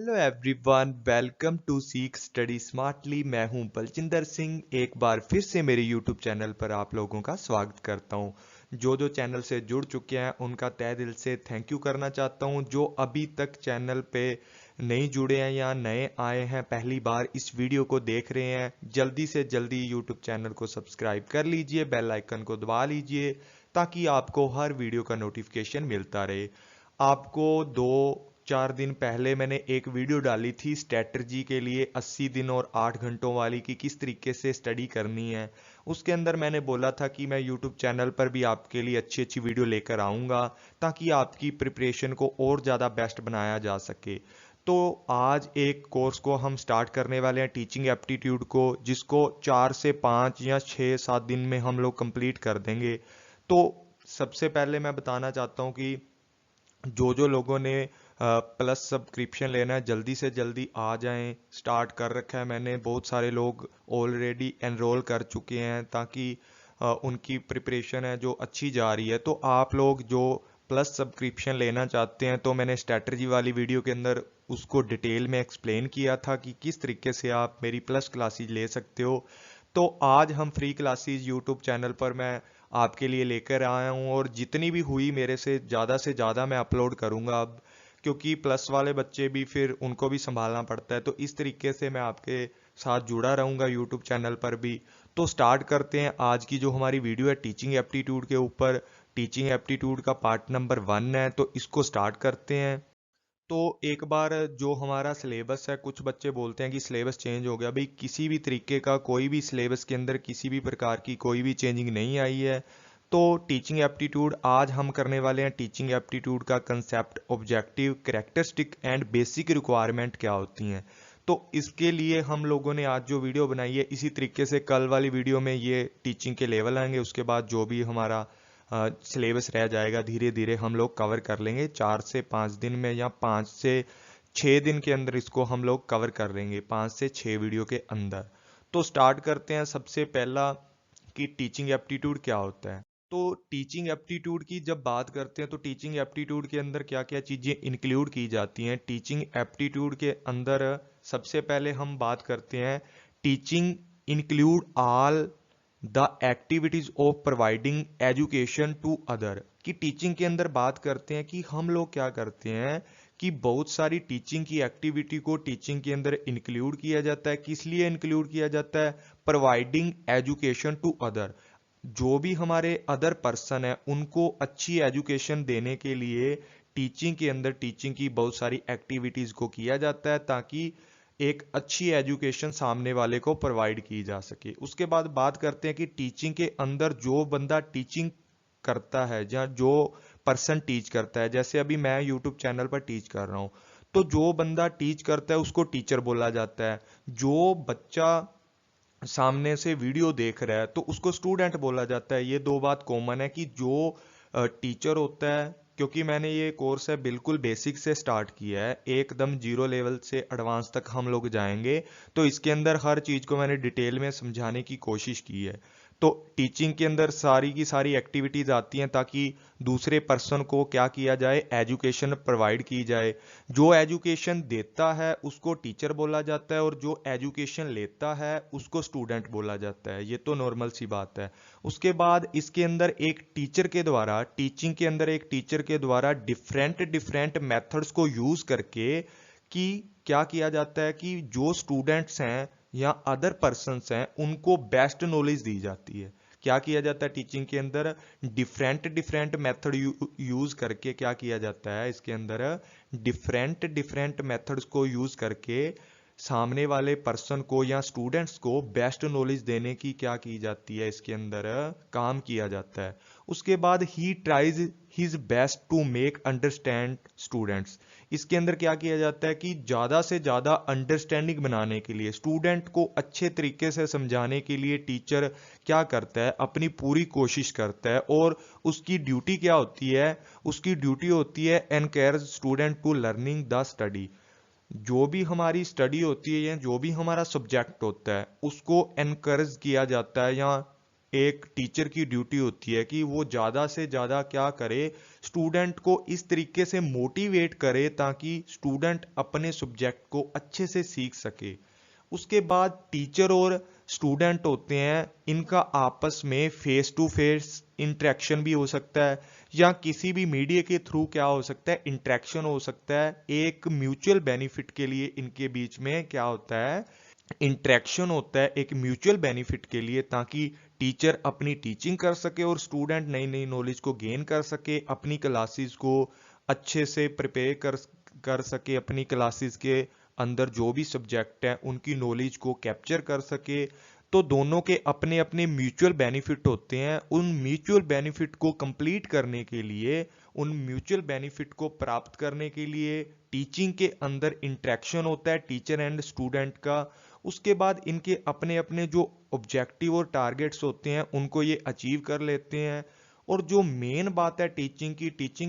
Hello everyone, welcome to सीख study smartly. मैं हूं बलजिंदर सिंह। एक बार फिर से मेरे यूट्यूब चैनल पर आप लोगों का स्वागत करता हूं। जो चैनल से जुड़ चुके हैं उनका तहे दिल से थैंक यू करना चाहता हूं। जो अभी तक चैनल पे नहीं जुड़े हैं या नए आए हैं, पहली बार इस वीडियो को देख रहे हैं, जल्दी से जल्दी यूट्यूब चैनल को सब्सक्राइब कर लीजिए, बेल आइकन को दबा लीजिए ताकि आपको हर वीडियो का नोटिफिकेशन मिलता रहे। आपको 2-4 दिन पहले मैंने एक वीडियो डाली थी स्ट्रैटेजी के लिए 80 दिन और 8 घंटों वाली की किस तरीके से स्टडी करनी है। उसके अंदर मैंने बोला था कि मैं यूट्यूब चैनल पर भी आपके लिए अच्छी अच्छी वीडियो लेकर आऊँगा ताकि आपकी प्रिपरेशन को और ज़्यादा बेस्ट बनाया जा सके। तो आज एक कोर्स को हम स्टार्ट करने वाले हैं, टीचिंग एप्टीट्यूड को, जिसको 4 से 5 या 6-7 दिन में हम लोग कंप्लीट कर देंगे। तो सबसे पहले मैं बताना चाहता हूँ कि जो लोगों ने प्लस सब्सक्रिप्शन लेना है जल्दी से जल्दी आ जाएं। स्टार्ट कर रखा है मैंने, बहुत सारे लोग ऑलरेडी एनरोल कर चुके हैं ताकि उनकी प्रिपरेशन है जो अच्छी जा रही है। तो आप लोग जो प्लस सब्सक्रिप्शन लेना चाहते हैं, तो मैंने स्ट्रैटेजी वाली वीडियो के अंदर उसको डिटेल में एक्सप्लेन किया था कि किस तरीके से आप मेरी प्लस क्लासेज ले सकते हो। तो आज हम फ्री क्लासेस यूट्यूब चैनल पर मैं आपके लिए लेकर आया हूँ और जितनी भी हुई मेरे से ज़्यादा मैं अपलोड करूँगा अब, क्योंकि प्लस वाले बच्चे भी फिर उनको भी संभालना पड़ता है। तो इस तरीके से मैं आपके साथ जुड़ा रहूँगा यूट्यूब चैनल पर भी। तो स्टार्ट करते हैं आज की जो हमारी वीडियो है टीचिंग एप्टीट्यूड के ऊपर। टीचिंग एप्टीट्यूड का पार्ट नंबर 1 है, तो इसको स्टार्ट करते हैं। तो एक बार जो हमारा सिलेबस है, कुछ बच्चे बोलते हैं कि सिलेबस चेंज हो गया। भाई, किसी भी तरीके का कोई भी सिलेबस के अंदर किसी भी प्रकार की कोई भी चेंजिंग नहीं आई है। तो टीचिंग एप्टीट्यूड आज हम करने वाले हैं। टीचिंग एप्टीट्यूड का concept, objective, characteristic and basic requirement क्या होती हैं। तो इसके लिए हम लोगों ने आज जो वीडियो बनाई है, इसी तरीके से कल वाली वीडियो में ये टीचिंग के लेवल आएंगे। उसके बाद जो भी हमारा सिलेबस रह जाएगा धीरे धीरे हम लोग कवर कर लेंगे 4 से 5 दिन में, या 5 से 6 दिन के अंदर इसको हम लोग कवर कर लेंगे, 5 से 6 वीडियो के अंदर। तो स्टार्ट करते हैं। सबसे पहला कि टीचिंग एप्टीट्यूड क्या होता है। तो टीचिंग एप्टीट्यूड की जब बात करते हैं तो टीचिंग एप्टीट्यूड के अंदर क्या क्या चीज़ें इंक्लूड की जाती हैं। टीचिंग एप्टीट्यूड के अंदर सबसे पहले हम बात करते हैं teaching include all the activities of providing education to other. कि टीचिंग के अंदर बात करते हैं कि हम लोग क्या करते हैं कि बहुत सारी टीचिंग की एक्टिविटी को टीचिंग के अंदर इंक्लूड किया जाता है। किस लिए इंक्लूड किया जाता है? Providing education to other. जो भी हमारे अदर पर्सन है उनको अच्छी एजुकेशन देने के लिए टीचिंग के अंदर टीचिंग की बहुत सारी एक्टिविटीज को किया जाता है ताकि एक अच्छी एजुकेशन सामने वाले को प्रोवाइड की जा सके। उसके बाद बात करते हैं कि टीचिंग के अंदर जो बंदा टीचिंग करता है या जो पर्सन टीच करता है, जैसे अभी मैं यूट्यूब चैनल पर टीच कर रहा हूँ, तो जो बंदा टीच करता है उसको टीचर बोला जाता है। जो बच्चा सामने से वीडियो देख रहा है तो उसको स्टूडेंट बोला जाता है। ये दो बात कॉमन है कि जो टीचर होता है, क्योंकि मैंने ये कोर्स है बिल्कुल बेसिक से स्टार्ट किया है, एकदम जीरो लेवल से एडवांस तक हम लोग जाएंगे। तो इसके अंदर हर चीज़ को मैंने डिटेल में समझाने की कोशिश की है। तो टीचिंग के अंदर सारी की सारी एक्टिविटीज़ आती हैं ताकि दूसरे पर्सन को क्या किया जाए, एजुकेशन प्रोवाइड की जाए। जो एजुकेशन देता है उसको टीचर बोला जाता है और जो एजुकेशन लेता है उसको स्टूडेंट बोला जाता है। ये तो नॉर्मल सी बात है। उसके बाद इसके अंदर एक टीचर के द्वारा, टीचिंग के अंदर एक टीचर के द्वारा डिफरेंट डिफरेंट मेथड्स को यूज करके कि क्या किया जाता है कि जो स्टूडेंट्स हैं या अदर पर्सन्स हैं उनको बेस्ट नॉलेज दी जाती है। क्या किया जाता है टीचिंग के अंदर? डिफरेंट डिफरेंट मेथड यूज करके क्या किया जाता है इसके अंदर, डिफरेंट डिफरेंट मेथड्स को यूज करके सामने वाले पर्सन को या स्टूडेंट्स को बेस्ट नॉलेज देने की क्या की जाती है, इसके अंदर काम किया जाता है। उसके बाद ही tries his best to make understand students. इसके अंदर क्या किया जाता है कि ज़्यादा से ज़्यादा अंडरस्टैंडिंग बनाने के लिए, स्टूडेंट को अच्छे तरीके से समझाने के लिए टीचर क्या करता है, अपनी पूरी कोशिश करता है। और उसकी ड्यूटी क्या होती है? उसकी ड्यूटी होती है encourage student to learning the study. जो भी हमारी स्टडी होती है या जो भी हमारा सब्जेक्ट होता है उसको एनकरेज किया जाता है या एक टीचर की ड्यूटी होती है कि वो ज़्यादा से ज़्यादा क्या करे, स्टूडेंट को इस तरीके से मोटिवेट करे ताकि स्टूडेंट अपने सब्जेक्ट को अच्छे से सीख सके। उसके बाद टीचर और स्टूडेंट होते हैं, इनका आपस में फेस टू फेस इंटरेक्शन भी हो सकता है या किसी भी मीडिया के थ्रू क्या हो सकता है, इंटरेक्शन हो सकता है। एक म्यूचुअल बेनिफिट के लिए इनके बीच में क्या होता है, इंटरेक्शन होता है एक म्यूचुअल बेनिफिट के लिए, ताकि टीचर अपनी टीचिंग कर सके और स्टूडेंट नई नई नॉलेज को गेन कर सके, अपनी क्लासेस को अच्छे से प्रिपेयर कर सके, अपनी क्लासेस के अंदर जो भी सब्जेक्ट है उनकी नॉलेज को कैप्चर कर सके। तो दोनों के अपने अपने म्यूचुअल बेनिफिट होते हैं। उन म्यूचुअल बेनिफिट को कंप्लीट करने के लिए, उन म्यूचुअल बेनिफिट को प्राप्त करने के लिए टीचिंग के अंदर इंटरेक्शन होता है टीचर एंड स्टूडेंट का। उसके बाद इनके अपने अपने जो ऑब्जेक्टिव और टारगेट्स होते हैं उनको ये अचीव कर लेते हैं। और जो मेन बात है टीचिंग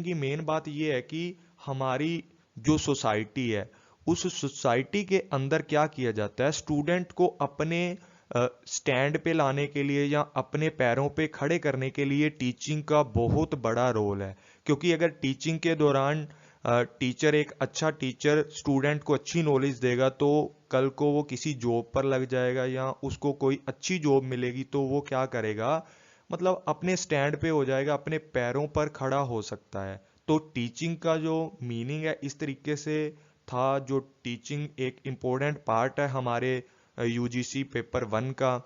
की मेन बात ये है कि हमारी जो सोसाइटी है उस सोसाइटी के अंदर क्या किया जाता है, स्टूडेंट को अपने स्टैंड पे लाने के लिए या अपने पैरों पे खड़े करने के लिए टीचिंग का बहुत बड़ा रोल है। क्योंकि अगर टीचिंग के दौरान टीचर, एक अच्छा टीचर स्टूडेंट को अच्छी नॉलेज देगा तो कल को वो किसी जॉब पर लग जाएगा या उसको कोई अच्छी जॉब मिलेगी तो वो क्या करेगा, मतलब अपने स्टैंड पे हो जाएगा, अपने पैरों पर खड़ा हो सकता है। तो टीचिंग का जो मीनिंग है इस तरीके से था। जो टीचिंग एक इम्पोर्टेंट पार्ट है हमारे यूजीसी पेपर 1 का।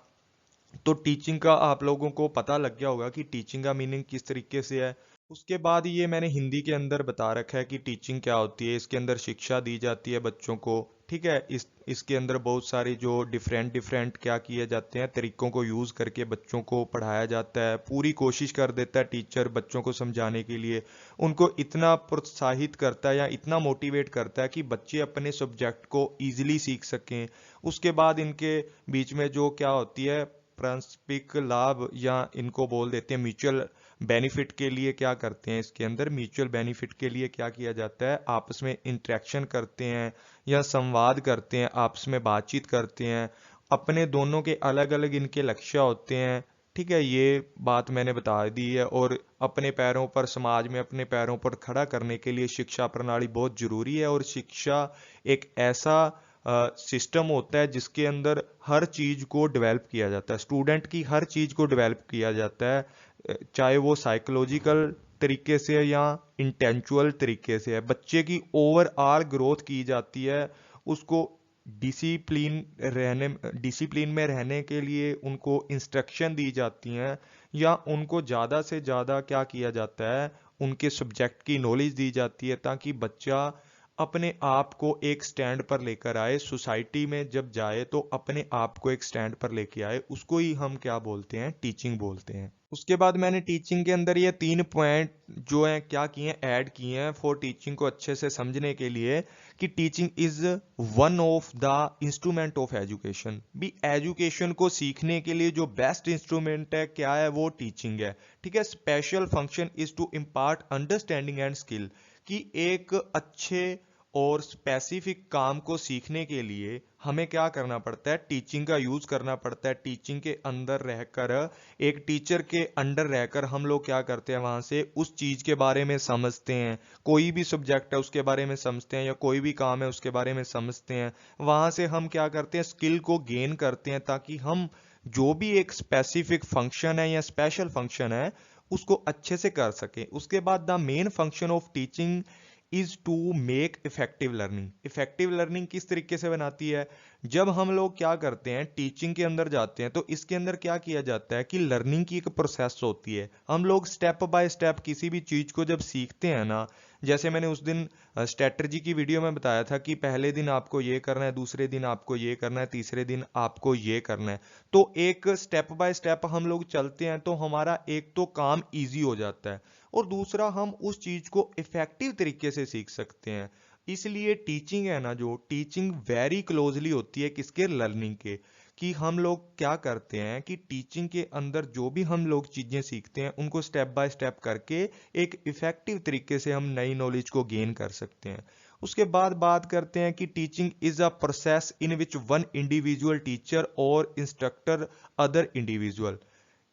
तो टीचिंग का आप लोगों को पता लग गया होगा कि टीचिंग का मीनिंग किस तरीके से है। उसके बाद ये मैंने हिंदी के अंदर बता रखा है कि टीचिंग क्या होती है। इसके अंदर शिक्षा दी जाती है बच्चों को, ठीक है। इसके अंदर बहुत सारी जो डिफरेंट डिफरेंट क्या किए जाते हैं तरीकों को यूज़ करके बच्चों को पढ़ाया जाता है। पूरी कोशिश कर देता है टीचर बच्चों को समझाने के लिए, उनको इतना प्रोत्साहित करता है या इतना मोटिवेट करता है कि बच्चे अपने सब्जेक्ट को ईजिली सीख सकें। उसके बाद इनके बीच में जो क्या होती है, पारस्परिक लाभ या इनको बोल देते हैं म्यूचुअल बेनिफिट के लिए क्या करते हैं, इसके अंदर म्यूचुअल बेनिफिट के लिए क्या किया जाता है, आपस में इंटरेक्शन करते हैं या संवाद करते हैं, आपस में बातचीत करते हैं। अपने दोनों के अलग अलग इनके लक्ष्य होते हैं, ठीक है। ये बात मैंने बता दी है। और अपने पैरों पर, समाज में अपने पैरों पर खड़ा करने के लिए शिक्षा प्रणाली बहुत जरूरी है। और शिक्षा एक ऐसा सिस्टम होता है जिसके अंदर हर चीज को डेवलप किया जाता है, स्टूडेंट की हर चीज को डेवलप किया जाता है, चाहे वो साइकोलॉजिकल तरीके से है या इंटेलेक्चुअल तरीके से है। बच्चे की ओवरऑल ग्रोथ की जाती है, उसको डिसिप्लिन में रहने के लिए उनको इंस्ट्रक्शन दी जाती हैं या उनको ज़्यादा से ज़्यादा क्या किया जाता है, उनके सब्जेक्ट की नॉलेज दी जाती है ताकि बच्चा अपने आप को एक स्टैंड पर लेकर आए। सोसाइटी में जब जाए तो अपने आप को एक स्टैंड पर लेके आए, उसको ही हम क्या बोलते हैं, टीचिंग बोलते हैं। उसके बाद मैंने टीचिंग के अंदर ये 3 पॉइंट जो हैं क्या किए हैं, ऐड किए हैं फॉर टीचिंग को अच्छे से समझने के लिए, कि teaching is one of the instrument of education. भी एजुकेशन को सीखने के लिए जो बेस्ट इंस्ट्रूमेंट है क्या है, वो टीचिंग है, ठीक है। Special function is to impart understanding and skill, कि एक अच्छे और स्पेसिफिक काम को सीखने के लिए हमें क्या करना पड़ता है, टीचिंग का यूज करना पड़ता है। टीचिंग के अंदर रहकर, एक टीचर के अंडर रहकर हम लोग क्या करते हैं, वहां से उस चीज के बारे में समझते हैं, कोई भी सब्जेक्ट है उसके बारे में समझते हैं या कोई भी काम है उसके बारे में समझते हैं। वहां से हम क्या करते हैं, स्किल को गेन करते हैं ताकि हम जो भी एक स्पेसिफिक फंक्शन है या स्पेशल फंक्शन है उसको अच्छे से कर सके। उसके बाद the main function of teaching is to make effective learning. Effective learning किस तरीके से बनाती है, जब हम लोग क्या करते हैं टीचिंग के अंदर जाते हैं तो इसके अंदर क्या किया जाता है कि लर्निंग की एक प्रोसेस होती है। हम लोग स्टेप बाय स्टेप किसी भी चीज को जब सीखते हैं ना, जैसे मैंने उस दिन स्ट्रेटजी की वीडियो में बताया था कि पहले दिन आपको ये करना है, दूसरे दिन आपको ये करना है, तीसरे दिन आपको ये करना है। तो एक स्टेप बाय स्टेप हम लोग चलते हैं तो हमारा एक तो काम इजी हो जाता है और दूसरा हम उस चीज को इफेक्टिव तरीके से सीख सकते हैं। इसलिए टीचिंग है ना, जो टीचिंग वेरी क्लोजली होती है किसके, लर्निंग के। कि हम लोग क्या करते हैं कि टीचिंग के अंदर जो भी हम लोग चीजें सीखते हैं उनको स्टेप बाय स्टेप करके एक इफेक्टिव तरीके से हम नई नॉलेज को गेन कर सकते हैं। उसके बाद बात करते हैं कि teaching is a process in which one individual teacher और इंस्ट्रक्टर अदर इंडिविजुअल।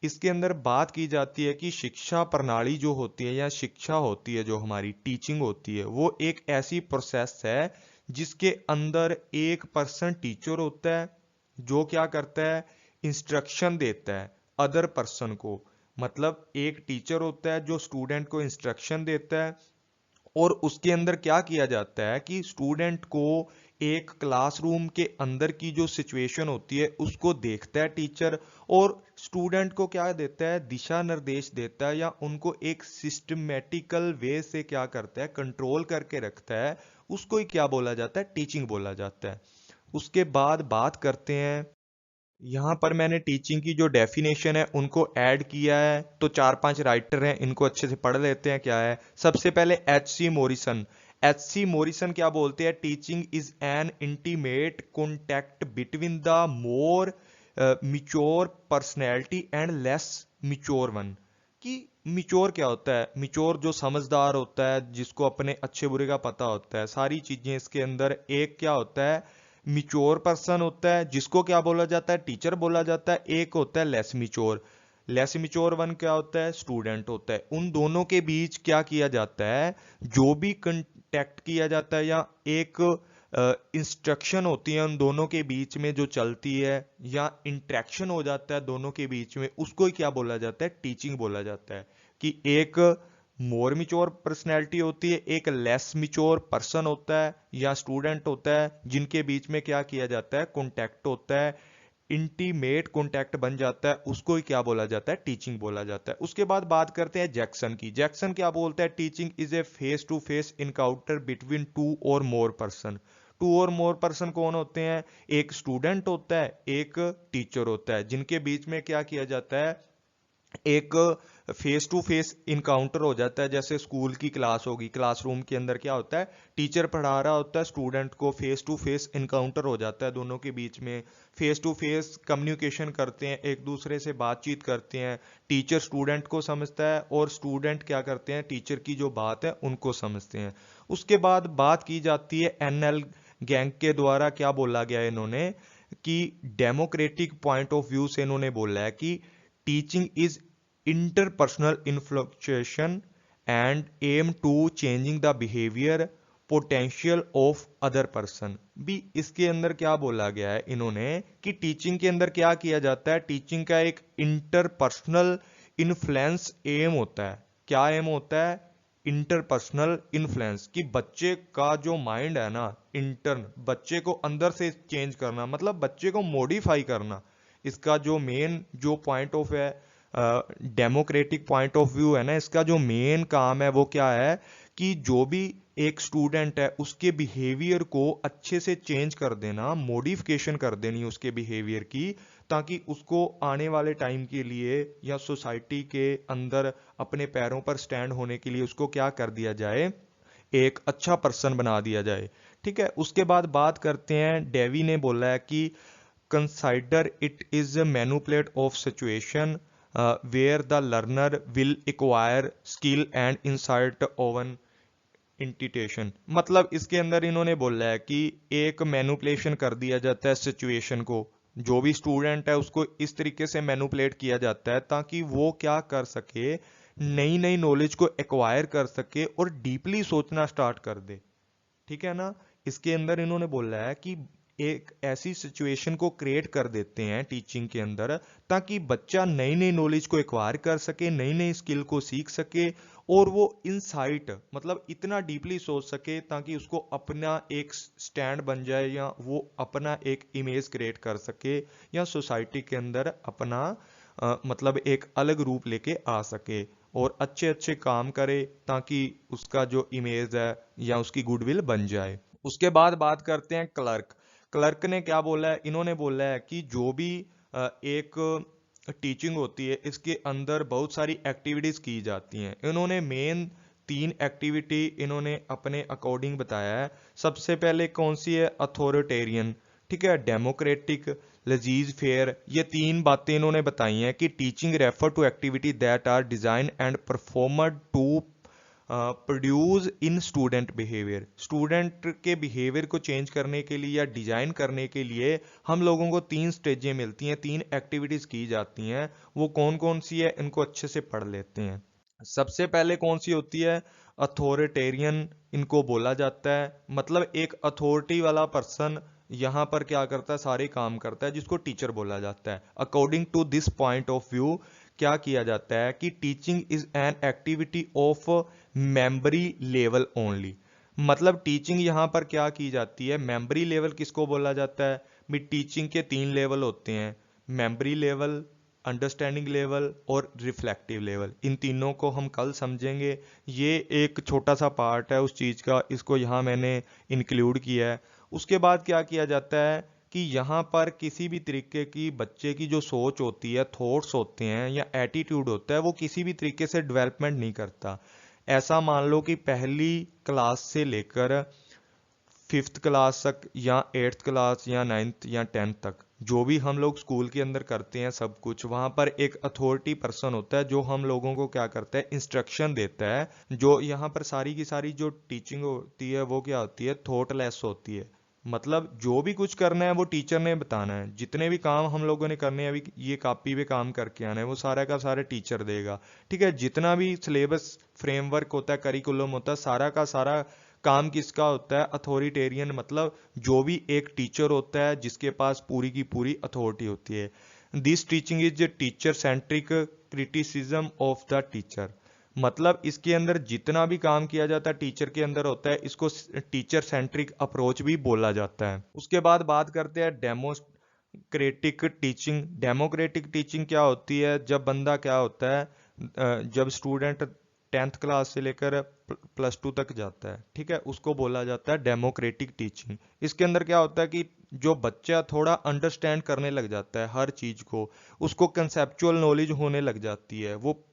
इसके अंदर बात की जाती है कि शिक्षा प्रणाली जो होती है या शिक्षा होती है, जो हमारी टीचिंग होती है, वो एक ऐसी प्रोसेस है जिसके अंदर एक पर्सन टीचर होता है जो क्या करता है, इंस्ट्रक्शन देता है अदर पर्सन को। मतलब एक टीचर होता है जो स्टूडेंट को इंस्ट्रक्शन देता है, और उसके अंदर क्या किया जाता है कि स्टूडेंट को एक क्लासरूम के अंदर की जो सिचुएशन होती है उसको देखता है टीचर, और स्टूडेंट को क्या देता है, दिशा निर्देश देता है, या उनको एक सिस्टमेटिकल वे से क्या करता है, कंट्रोल करके रखता है। उसको ही क्या बोला जाता है, टीचिंग बोला जाता है। उसके बाद बात करते हैं, यहाँ पर मैंने टीचिंग की जो डेफिनेशन है उनको ऐड किया है, तो 4-5 राइटर हैं, इनको अच्छे से पढ़ लेते हैं क्या है। सबसे पहले एच.सी. मॉरिसन। एच.सी. मॉरिसन क्या बोलते हैं, teaching is N intimate contact between the more mature personality and less mature one. कि मिच्योर क्या होता है, मिच्योर जो समझदार होता है, जिसको अपने अच्छे बुरे का पता होता है, सारी चीजें इसके अंदर। एक क्या होता है, मिच्योर पर्सन होता है जिसको क्या बोला जाता है, टीचर बोला जाता है। एक होता है less mature. Less mature one क्या होता है, स्टूडेंट होता है। उन दोनों के बीच क्या किया जाता है, जो भी कंटेक्ट किया जाता है या एक इंस्ट्रक्शन होती है उन दोनों के बीच में जो चलती है, या इंटरेक्शन हो जाता है दोनों के बीच में, उसको ही क्या बोला जाता है, टीचिंग बोला जाता है। कि एक मोर मिच्योर पर्सनैलिटी होती है, एक लेस मिच्योर पर्सन होता है या स्टूडेंट होता है, जिनके बीच में क्या किया जाता है, कॉन्टैक्ट होता है, इंटीमेट कॉन्टैक्ट बन जाता है, उसको ही क्या बोला जाता है, टीचिंग बोला जाता है। उसके बाद बात करते हैं जैक्सन की। जैक्सन क्या बोलता है, teaching is a face to face encounter between two और मोर पर्सन। टू और मोर पर्सन कौन होते हैं, एक स्टूडेंट होता है, एक टीचर होता है, जिनके बीच में क्या किया जाता है, एक फेस टू फेस इनकाउंटर हो जाता है। जैसे स्कूल की क्लास होगी, क्लासरूम के अंदर क्या होता है, टीचर पढ़ा रहा होता है स्टूडेंट को, फेस टू फेस इनकाउंटर हो जाता है दोनों के बीच में। फेस टू फेस कम्युनिकेशन करते हैं, एक दूसरे से बातचीत करते हैं। टीचर स्टूडेंट को समझता है और स्टूडेंट क्या करते हैं, टीचर की जो बात है उनको समझते हैं। उसके बाद बात की जाती है एनएल गैंग के द्वारा, क्या बोला गया है इन्होंने, कि डेमोक्रेटिक पॉइंट ऑफ व्यू से इन्होंने बोला है कि teaching is interpersonal influctuation and aim to changing the behavior potential of other person। भी इसके अंदर क्या बोला गया है इन्होंने, कि टीचिंग के अंदर क्या किया जाता है, टीचिंग का एक इंटरपर्सनल इन्फ्लुएंस एम होता है। क्या एम होता है, इंटरपर्सनल इन्फ्लुएंस। कि बच्चे का जो माइंड है ना, इंटर्न, बच्चे को अंदर से चेंज करना, मतलब बच्चे को मॉडिफाई करना। इसका जो मेन जो पॉइंट ऑफ है, डेमोक्रेटिक पॉइंट ऑफ व्यू है ना, इसका जो मेन काम है वो क्या है, कि जो भी एक स्टूडेंट है उसके बिहेवियर को अच्छे से चेंज कर देना, मॉडिफिकेशन कर देनी उसके बिहेवियर की, ताकि उसको आने वाले टाइम के लिए या सोसाइटी के अंदर अपने पैरों पर स्टैंड होने के लिए उसको क्या कर दिया जाए, एक अच्छा पर्सन बना दिया जाए। ठीक है। उसके बाद बात करते हैं, डेवी ने बोला है कि consider it is manipulate of situation where the learner will acquire skill and insight on इंटिटेशन। मतलब इसके अंदर इन्होंने बोला है कि एक मैनुपुलेशन कर दिया जाता है सिचुएशन को, जो भी स्टूडेंट है उसको इस तरीके से मैनुपुलेट किया जाता है ताकि वो क्या कर सके, नई नई नॉलेज को एक्वायर कर सके और डीपली सोचना स्टार्ट कर दे। ठीक है ना। इसके अंदर इन्होंने बोला है कि एक ऐसी सिचुएशन को क्रिएट कर देते हैं टीचिंग के अंदर, ताकि बच्चा नई नई नॉलेज को एक्वायर कर सके, नई नई स्किल को सीख सके, और वो इनसाइट मतलब इतना डीपली सोच सके ताकि उसको अपना एक स्टैंड बन जाए, या वो अपना एक इमेज क्रिएट कर सके, या सोसाइटी के अंदर अपना मतलब एक अलग रूप लेके आ सके और अच्छे अच्छे काम करे, ताकि उसका जो इमेज है या उसकी गुडविल बन जाए। उसके बाद बात करते हैं क्लर्क। क्लर्क ने क्या बोला है, इन्होंने बोला है कि जो भी एक टीचिंग होती है इसके अंदर बहुत सारी एक्टिविटीज की जाती हैं। इन्होंने मेन 3 एक्टिविटी इन्होंने अपने अकॉर्डिंग बताया है। सबसे पहले कौन सी है, अथॉरिटेरियन, ठीक है, डेमोक्रेटिक, लजीज, फेयर। ये 3 बातें इन्होंने बताई हैं कि teaching refer to activity that are design and performed to produce in student behaviour, student के बिहेवियर को चेंज करने के लिए या डिजाइन करने के लिए हम लोगों को 3 स्टेजें मिलती हैं, 3 एक्टिविटीज की जाती हैं। वो कौन कौन सी है, इनको अच्छे से पढ़ लेते हैं। सबसे पहले कौन सी होती है, अथॉरिटेरियन इनको बोला जाता है। मतलब एक अथॉरिटी वाला पर्सन यहाँ पर क्या करता है, सारे काम करता है, जिसको टीचर बोला जाता है। According to this point of view क्या किया जाता है कि teaching is an activity of memory level only. मतलब टीचिंग यहाँ पर क्या की जाती है, मेमोरी लेवल किसको बोला जाता है भी, टीचिंग के 3 लेवल होते हैं, मेमोरी लेवल, अंडरस्टैंडिंग लेवल और रिफ्लेक्टिव लेवल। इन तीनों को हम कल समझेंगे। ये एक छोटा सा पार्ट है उस चीज़ का, इसको यहाँ मैंने इंक्लूड किया है। उसके बाद क्या किया जाता है कि यहाँ पर किसी भी तरीके की बच्चे की जो सोच होती है, थॉट्स होते हैं या एटीट्यूड होता है, वो किसी भी तरीके से डेवलपमेंट नहीं करता। ऐसा मान लो कि पहली क्लास से लेकर 5th क्लास तक या 8th क्लास या 9th या 10th तक जो भी हम लोग स्कूल के अंदर करते हैं, सब कुछ वहाँ पर एक अथॉरिटी पर्सन होता है जो हम लोगों को क्या करता है, इंस्ट्रक्शन देता है। जो यहाँ पर सारी की सारी जो टीचिंग होती है वो क्या होती है, थॉटलेस होती है। मतलब जो भी कुछ करना है वो टीचर ने बताना है। जितने भी काम हम लोगों ने करने हैं, अभी ये कॉपी पे काम करके आना है, वो सारा का सारा टीचर देगा। ठीक है, जितना भी सिलेबस फ्रेमवर्क होता है, करिकुलम होता है, सारा का सारा काम किसका होता है, अथॉरिटेरियन। मतलब जो भी एक टीचर होता है जिसके पास पूरी की पूरी अथॉरिटी होती है। This teaching is teacher centric criticism of the teacher. मतलब इसके अंदर जितना भी काम किया जाता है टीचर के अंदर होता है, इसको टीचर सेंट्रिक अप्रोच भी बोला जाता है। उसके बाद बात करते हैं डेमोक्रेटिक टीचिंग। डेमोक्रेटिक टीचिंग क्या होती है, जब बंदा क्या होता है, जब स्टूडेंट 10th क्लास से लेकर +2 तक जाता है, ठीक है, उसको बोला जाता है डेमोक्रेटिक टीचिंग। इसके अंदर क्या होता है कि जो बच्चा थोड़ा अंडरस्टैंड करने लग जाता है हर चीज को, उसको कंसेप्चुअल नॉलेज होने लग जाती है, वो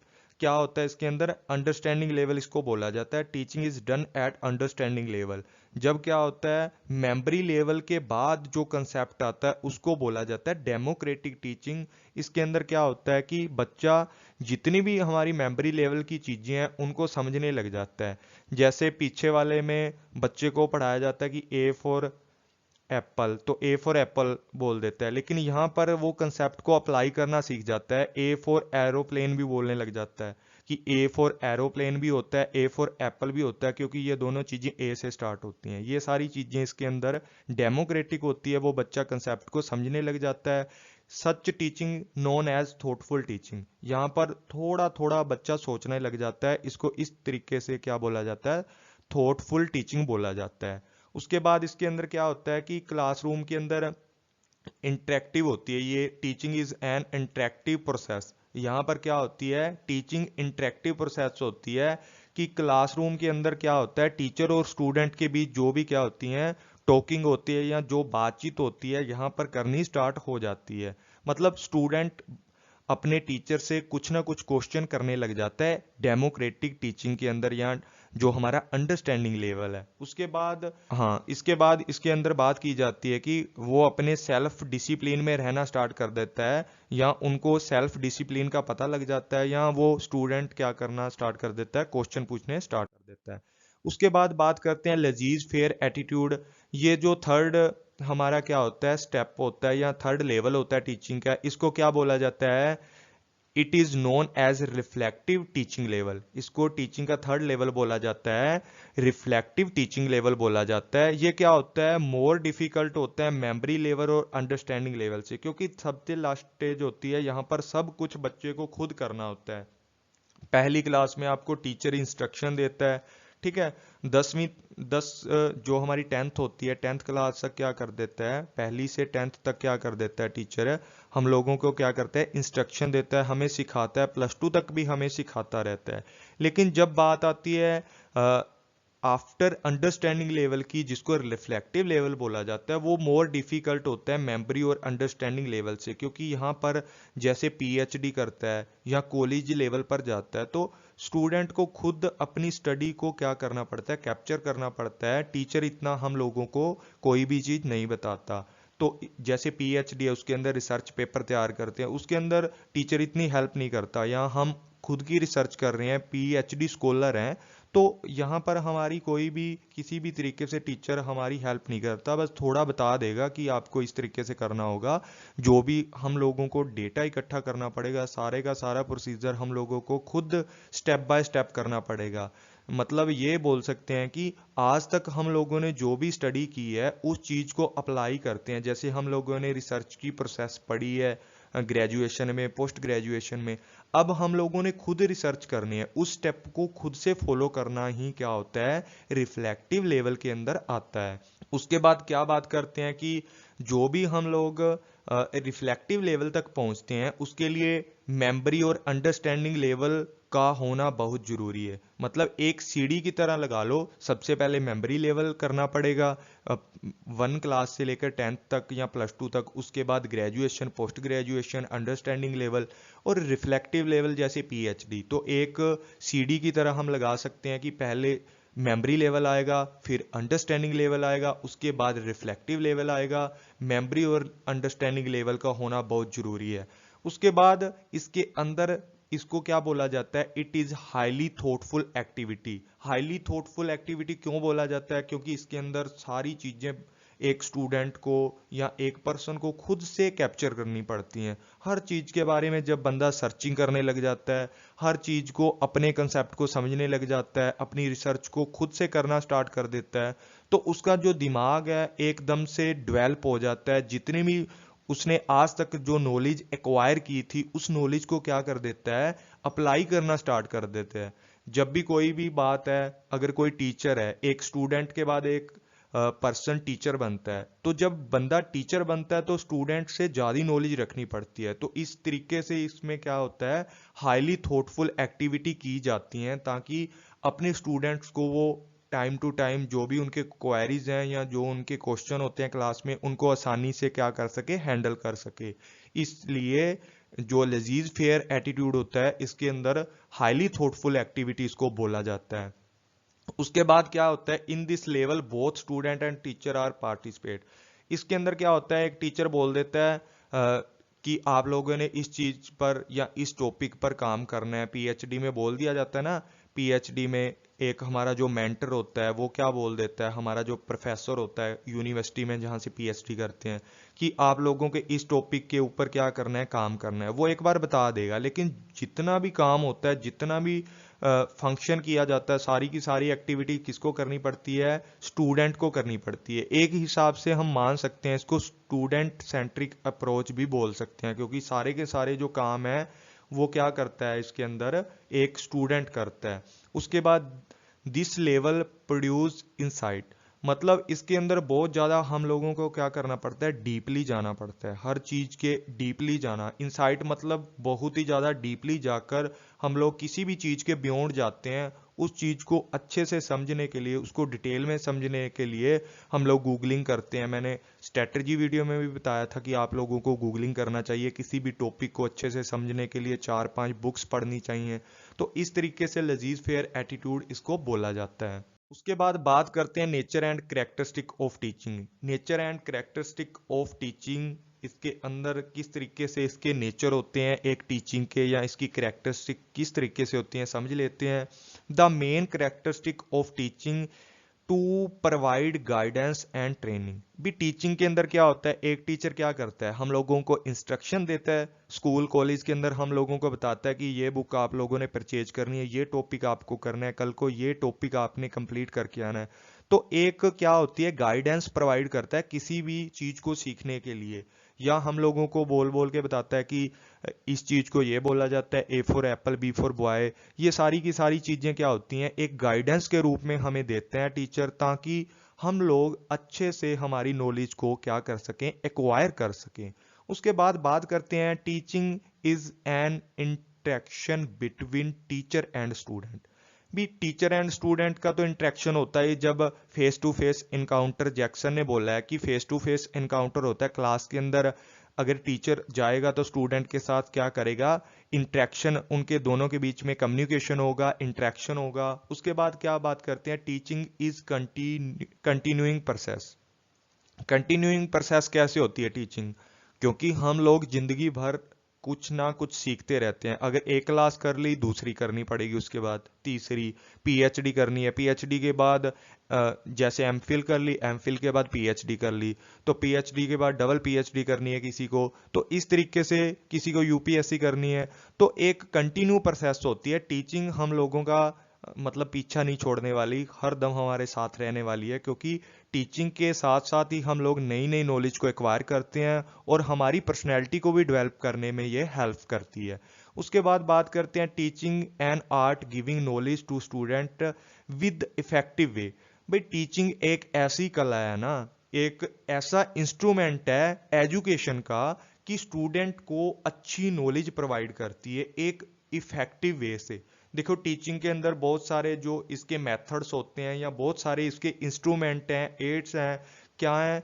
क्या होता है इसके अंदर, अंडरस्टैंडिंग लेवल इसको बोला जाता है। Teaching is done at understanding level. जब क्या होता है, मेमोरी लेवल के बाद जो कंसेप्ट आता है उसको बोला जाता है डेमोक्रेटिक टीचिंग। इसके अंदर क्या होता है कि बच्चा जितनी भी हमारी मेमोरी लेवल की चीजें हैं उनको समझने लग जाता है। जैसे पीछे वाले में बच्चे को पढ़ाया जाता है कि ए फॉर एप्पल, तो ए फॉर एप्पल बोल देता है, लेकिन यहाँ पर वो कंसेप्ट को अप्लाई करना सीख जाता है। ए फॉर एरोप्लेन भी बोलने लग जाता है कि ए फॉर एरोप्लेन भी होता है, ए फॉर एप्पल भी होता है, क्योंकि ये दोनों चीजें ए से स्टार्ट होती हैं। ये सारी चीजें इसके अंदर डेमोक्रेटिक होती है, वो बच्चा कंसेप्ट को समझने लग जाता है। Such teaching known as thoughtful teaching. यहाँ पर थोड़ा थोड़ा बच्चा सोचने लग जाता है, इसको इस तरीके से क्या बोला जाता है, थॉटफुल टीचिंग बोला जाता है। उसके बाद इसके अंदर क्या होता है कि क्लासरूम के अंदर इंटरेक्टिव होती है। ये teaching is N interactive process. यहाँ पर क्या होती है, टीचिंग इंटरेक्टिव प्रोसेस होती है कि क्लासरूम के अंदर क्या होता है, टीचर और स्टूडेंट के बीच जो भी क्या होती हैं, टॉकिंग होती है या जो बातचीत होती है, यहाँ पर करनी स्टार्ट हो जाती है। मतलब स्टूडेंट अपने टीचर से कुछ ना कुछ क्वेश्चन करने लग जाता है डेमोक्रेटिक टीचिंग के अंदर, या जो हमारा अंडरस्टैंडिंग लेवल है। उसके बाद हाँ, इसके बाद इसके अंदर बात की जाती है कि वो अपने सेल्फ डिसिप्लिन में रहना स्टार्ट कर देता है, या उनको सेल्फ डिसिप्लिन का पता लग जाता है, या वो स्टूडेंट क्या करना स्टार्ट कर देता है, क्वेश्चन पूछने स्टार्ट कर देता है। उसके बाद बात करते हैं लजीज फेयर एटीट्यूड। ये जो थर्ड हमारा क्या होता है, स्टेप होता है या थर्ड लेवल होता है टीचिंग का, इसको क्या बोला जाता है, it is known as reflective teaching level. इसको टीचिंग का थर्ड लेवल बोला जाता है, रिफ्लेक्टिव टीचिंग लेवल बोला जाता है। ये क्या होता है, मोर डिफिकल्ट होता है मेमोरी लेवल और अंडरस्टैंडिंग लेवल से, क्योंकि सबसे लास्ट स्टेज होती है, यहाँ पर सब कुछ बच्चे को खुद करना होता है। पहली क्लास में आपको टीचर इंस्ट्रक्शन देता है, ठीक है। 10वीं 10 जो हमारी 10th होती है, 10th क्लास तक क्या कर देता है, पहली से 10th तक क्या कर देता है टीचर, हम लोगों को क्या करता है, इंस्ट्रक्शन देता है, हमें सिखाता है, +2 तक भी हमें सिखाता रहता है। लेकिन जब बात आती है आफ्टर अंडरस्टैंडिंग लेवल की, जिसको रिफ्लेक्टिव लेवल बोला जाता है, वो मोर डिफिकल्ट होता है मेमोरी और अंडरस्टैंडिंग लेवल से, क्योंकि यहाँ पर जैसे पीएचडी करता है या कॉलेज लेवल पर जाता है, तो स्टूडेंट को खुद अपनी स्टडी को क्या करना पड़ता है, कैप्चर करना पड़ता है। टीचर इतना हम लोगों को कोई भी चीज नहीं बताता। तो जैसे पीएचडी है उसके अंदर रिसर्च पेपर तैयार करते हैं, उसके अंदर टीचर इतनी हेल्प नहीं करता। या हम खुद की रिसर्च कर रहे हैं, पीएचडी स्कॉलर हैं, तो यहाँ पर हमारी कोई भी किसी भी तरीके से टीचर हमारी हेल्प नहीं करता, बस थोड़ा बता देगा कि आपको इस तरीके से करना होगा। जो भी हम लोगों को डेटा इकट्ठा करना पड़ेगा, सारे का सारा प्रोसीजर हम लोगों को खुद स्टेप बाय स्टेप करना पड़ेगा। मतलब ये बोल सकते हैं कि आज तक हम लोगों ने जो भी स्टडी की है उस चीज़ को अप्लाई करते हैं। जैसे हम लोगों ने रिसर्च की प्रोसेस पढ़ी है ग्रेजुएशन में, पोस्ट ग्रेजुएशन में, अब हम लोगों ने खुद रिसर्च करनी है, उस स्टेप को खुद से फॉलो करना ही क्या होता है, रिफ्लेक्टिव लेवल के अंदर आता है। उसके बाद क्या बात करते हैं कि जो भी हम लोग रिफ्लेक्टिव लेवल तक पहुंचते हैं उसके लिए मेमोरी और अंडरस्टैंडिंग लेवल का होना बहुत जरूरी है। मतलब एक सीढ़ी की तरह लगा लो, सबसे पहले मेमोरी लेवल करना पड़ेगा 1 क्लास से लेकर 10th तक या +2 तक, उसके बाद graduation, post graduation, understanding level और रिफ्लेक्टिव लेवल जैसे पीएचडी। तो एक सीढ़ी की तरह हम लगा सकते हैं कि पहले मेमोरी लेवल आएगा, फिर अंडरस्टैंडिंग लेवल आएगा, उसके बाद रिफ्लेक्टिव लेवल आएगा। मेमोरी और अंडरस्टैंडिंग लेवल का होना बहुत जरूरी है। उसके बाद इसके अंदर इसको क्या बोला जाता है, it is highly thoughtful activity. Highly thoughtful activity क्यों बोला जाता है, क्योंकि इसके अंदर सारी चीजें एक स्टूडेंट को या एक पर्सन को खुद से कैप्चर करनी पड़ती हैं। हर चीज के बारे में जब बंदा सर्चिंग करने लग जाता है, हर चीज को, अपने कंसेप्ट को समझने लग जाता है, अपनी रिसर्च को खुद से करना स्टार्ट कर देता है, तो उसका जो दिमाग है एकदम से डेवलप हो जाता है। जितने भी उसने आज तक जो नॉलेज एक्वायर की थी उस नॉलेज को क्या कर देता है, अप्लाई करना स्टार्ट कर देते हैं। जब भी कोई भी बात है, अगर कोई टीचर है, एक स्टूडेंट के बाद एक पर्सन टीचर बनता है, तो जब बंदा टीचर बनता है तो स्टूडेंट से ज़्यादा नॉलेज रखनी पड़ती है। तो इस तरीके से इसमें क्या होता है, हाईली थॉटफुल एक्टिविटी की जाती हैं ताकि अपने स्टूडेंट्स को वो टाइम टू टाइम जो भी उनके क्वेरीज हैं या जो उनके क्वेश्चन होते हैं क्लास में, उनको आसानी से क्या कर सके, हैंडल कर सके। इसलिए जो लजीज फेयर एटीट्यूड होता है इसके अंदर हाईली थॉटफुल एक्टिविटीज को बोला जाता है। उसके बाद क्या होता है, in this level both student and teacher are participate. इसके अंदर क्या होता है, एक टीचर बोल देता है कि आप लोगों ने इस चीज पर या इस टॉपिक पर काम करना है। पीएचडी में बोल दिया जाता है ना, पीएचडी में एक हमारा जो मेंटर होता है वो क्या बोल देता है, हमारा जो प्रोफेसर होता है यूनिवर्सिटी में जहाँ से पीएचडी करते हैं, कि आप लोगों के इस टॉपिक के ऊपर क्या करना है, काम करना है, वो एक बार बता देगा। लेकिन जितना भी काम होता है, जितना भी फंक्शन किया जाता है, सारी की सारी एक्टिविटी किसको करनी पड़ती है, स्टूडेंट को करनी पड़ती है। एक हिसाब से हम मान सकते हैं इसको स्टूडेंट सेंट्रिक अप्रोच भी बोल सकते हैं, क्योंकि सारे के सारे जो काम है वो क्या करता है, इसके अंदर एक स्टूडेंट करता है। उसके बाद दिस लेवल प्रोड्यूस इनसाइट, मतलब इसके अंदर बहुत ज़्यादा हम लोगों को क्या करना पड़ता है, डीपली जाना पड़ता है, हर चीज़ के डीपली जाना। इनसाइट मतलब बहुत ही ज़्यादा डीपली जाकर हम लोग किसी भी चीज़ के बियॉन्ड जाते हैं। उस चीज़ को अच्छे से समझने के लिए, उसको डिटेल में समझने के लिए हम लोग गूगलिंग करते हैं। मैंने स्ट्रेटजी वीडियो में भी बताया था कि आप लोगों को गूगलिंग करना चाहिए, किसी भी टॉपिक को अच्छे से समझने के लिए 4-5 बुक्स पढ़नी चाहिए। तो इस तरीके से लजीज फेयर एटीट्यूड इसको बोला जाता है। उसके बाद बात करते हैं nature and characteristic of teaching. Nature and characteristic of teaching, इसके अंदर किस तरीके से इसके नेचर होते हैं एक टीचिंग के, या इसकी कैरेक्टरिस्टिक किस तरीके से होती हैं, समझ लेते हैं। The main characteristic of teaching to provide guidance and training. भी टीचिंग के अंदर क्या होता है, एक टीचर क्या करता है, हम लोगों को इंस्ट्रक्शन देता है। स्कूल कॉलेज के अंदर हम लोगों को बताता है कि ये बुक आप लोगों ने परचेज करनी है, ये टॉपिक आपको करना है, कल को ये टॉपिक आपने कंप्लीट करके आना है। तो एक क्या होती है, गाइडेंस प्रोवाइड करता है किसी भी चीज को सीखने के लिए, या हम लोगों को बोल बोल के बताता है कि इस चीज को ये बोला जाता है, A for apple, B for boy. ये सारी की सारी चीजें क्या होती हैं, एक गाइडेंस के रूप में हमें देते हैं टीचर, ताकि हम लोग अच्छे से हमारी नॉलेज को क्या कर सकें, एक्वायर कर सकें। उसके बाद बात करते हैं, teaching is an interaction between teacher and student. भी टीचर एंड स्टूडेंट का तो इंटरेक्शन होता है जब face to face encounter, Jackson ने बोला है कि फेस टू फेस इनकाउंटर होता है क्लास के अंदर। अगर टीचर जाएगा तो स्टूडेंट के साथ क्या करेगा, इंटरेक्शन, उनके दोनों के बीच में कम्युनिकेशन होगा, इंटरेक्शन होगा। उसके बाद क्या बात करते हैं, teaching is continuing process. Continuing process कैसे होती है टीचिंग? क्योंकि हम लोग जिंदगी भर कुछ ना कुछ सीखते रहते हैं। अगर एक क्लास कर ली, दूसरी करनी पड़ेगी, उसके बाद तीसरी, पीएचडी करनी है, पीएचडी के बाद जैसे एमफिल कर ली, एमफिल के बाद पीएचडी कर ली, तो पीएचडी के बाद डबल पीएचडी करनी है किसी को, तो इस तरीके से किसी को यूपीएससी करनी है। तो एक कंटिन्यू प्रोसेस होती है टीचिंग। हम लोगों का मतलब पीछा नहीं छोड़ने वाली, हर दम हमारे साथ रहने वाली है, क्योंकि टीचिंग के साथ साथ ही हम लोग नई नई नॉलेज को एक्वायर करते हैं और हमारी पर्सनैलिटी को भी डेवलप करने में ये हेल्प करती है। उसके बाद बात करते हैं teaching and art giving knowledge to student with effective way. भाई टीचिंग एक ऐसी कला है ना, एक ऐसा इंस्ट्रूमेंट है एजुकेशन का कि स्टूडेंट को अच्छी नॉलेज प्रोवाइड करती है एक इफेक्टिव वे से। देखो टीचिंग के अंदर बहुत सारे जो इसके मेथड्स होते हैं या बहुत सारे इसके इंस्ट्रूमेंट हैं, एड्स हैं, क्या हैं,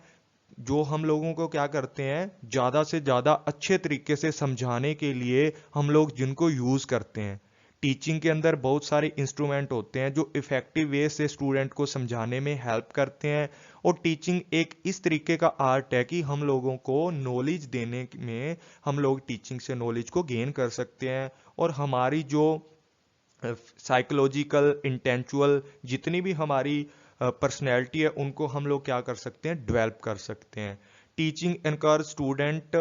जो हम लोगों को क्या करते हैं ज़्यादा से ज़्यादा अच्छे तरीके से समझाने के लिए हम लोग जिनको यूज़ करते हैं। टीचिंग के अंदर बहुत सारे इंस्ट्रूमेंट होते हैं जो इफ़ेक्टिव वे से स्टूडेंट को समझाने में हेल्प करते हैं। और टीचिंग एक इस तरीके का आर्ट है कि हम लोगों को नॉलेज देने में हम लोग टीचिंग से नॉलेज को गेन कर सकते हैं। और हमारी जो साइकोलॉजिकल, इंटेंचुअल जितनी भी हमारी पर्सनैलिटी है उनको हम लोग क्या कर सकते हैं, डेवलप कर सकते हैं। Teaching encourage student